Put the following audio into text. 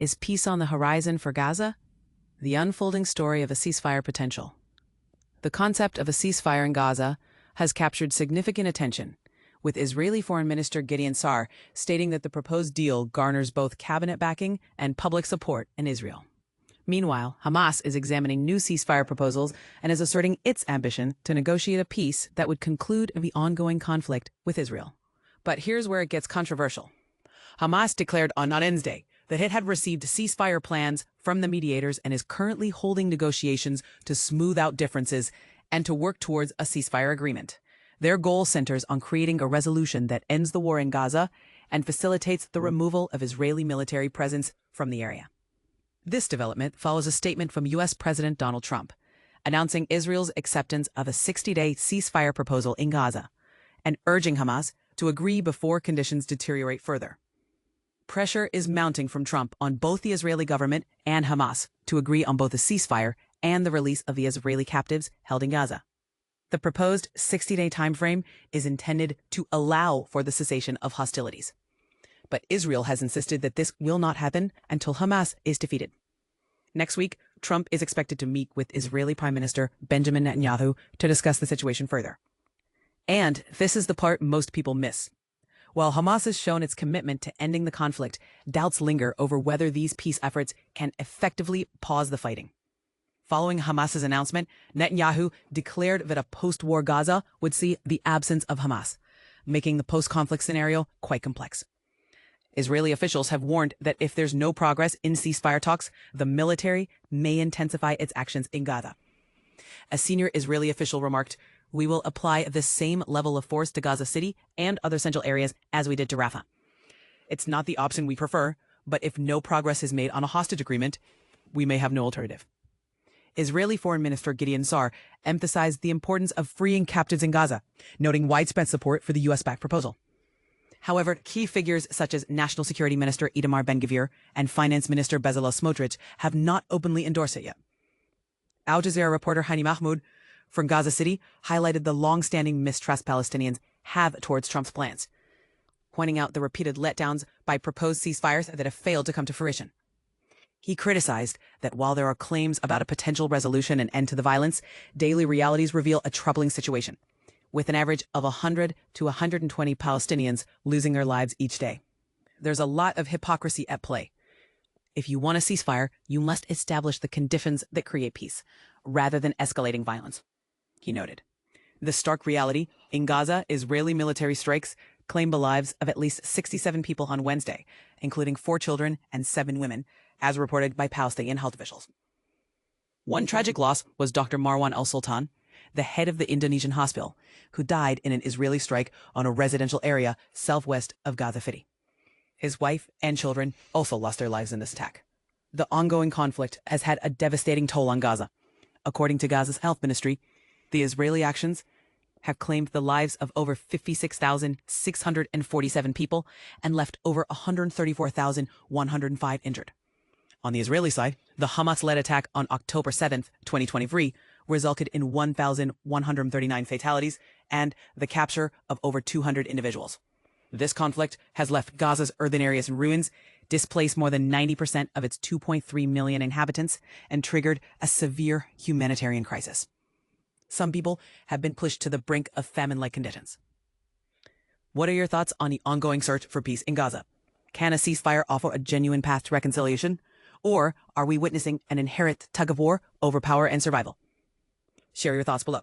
Is peace on the horizon for Gaza? The unfolding story of a ceasefire potential. The concept of a ceasefire in Gaza has captured significant attention, with Israeli Foreign Minister Gideon Sa'ar stating that the proposed deal garners both cabinet backing and public support in Israel. Meanwhile, Hamas is examining new ceasefire proposals and is asserting its ambition to negotiate a peace that would conclude the ongoing conflict with Israel. But here's where it gets controversial. Hamas declared on Wednesday that it had received ceasefire plans from the mediators and is currently holding negotiations to smooth out differences and to work towards a ceasefire agreement. Their goal centers on creating a resolution that ends the war in Gaza and facilitates the removal of Israeli military presence from the area. This development follows a statement from U.S. President Donald Trump, announcing Israel's acceptance of a 60-day ceasefire proposal in Gaza and urging Hamas to agree before conditions deteriorate further. Pressure is mounting from Trump on both the Israeli government and Hamas to agree on both a ceasefire and the release of the Israeli captives held in Gaza. The proposed 60-day timeframe is intended to allow for the cessation of hostilities. But Israel has insisted that this will not happen until Hamas is defeated. Next week, Trump is expected to meet with Israeli Prime Minister Benjamin Netanyahu to discuss the situation further. And this is the part most people miss. While Hamas has shown its commitment to ending the conflict, doubts linger over whether these peace efforts can effectively pause the fighting. Following Hamas's announcement, Netanyahu declared that a post-war Gaza would see the absence of Hamas, making the post-conflict scenario quite complex. Israeli officials have warned that if there's no progress in ceasefire talks, the military may intensify its actions in Gaza. A senior Israeli official remarked, "We will apply the same level of force to Gaza City and other central areas as we did to Rafah. It's not the option we prefer, but if no progress is made on a hostage agreement, we may have no alternative." Israeli Foreign Minister Gideon Sa'ar emphasized the importance of freeing captives in Gaza, noting widespread support for the U.S.-backed proposal. However, key figures such as National Security Minister Itamar Ben-Gvir and Finance Minister Bezalel Smotrich have not openly endorsed it yet. Al Jazeera reporter Hani Mahmoud from Gaza City highlighted the long-standing mistrust Palestinians have towards Trump's plans, pointing out the repeated letdowns by proposed ceasefires that have failed to come to fruition. He criticized that while there are claims about a potential resolution and end to the violence, daily realities reveal a troubling situation, with an average of 100 to 120 Palestinians losing their lives each day. There's a lot of hypocrisy at play. If you want a ceasefire, you must establish the conditions that create peace, rather than escalating violence, he noted. The stark reality, in Gaza, Israeli military strikes claimed the lives of at least 67 people on Wednesday, including 4 children and 7 women, as reported by Palestinian health officials. One tragic loss was Dr. Marwan al-Sultan, the head of the Indonesian hospital, who died in an Israeli strike on a residential area southwest of Gaza City. His wife and children also lost their lives in this attack. The ongoing conflict has had a devastating toll on Gaza. According to Gaza's health ministry, the Israeli actions have claimed the lives of over 56,647 people and left over 134,105 injured. On the Israeli side, the Hamas-led attack on October 7, 2023, resulted in 1,139 fatalities and the capture of over 200 individuals. This conflict has left Gaza's urban areas in ruins, displaced more than 90% of its 2.3 million inhabitants, and triggered a severe humanitarian crisis. Some people have been pushed to the brink of famine-like conditions. What are your thoughts on the ongoing search for peace in Gaza? Can a ceasefire offer a genuine path to reconciliation? Or are we witnessing an inherent tug of war over power and survival? Share your thoughts below.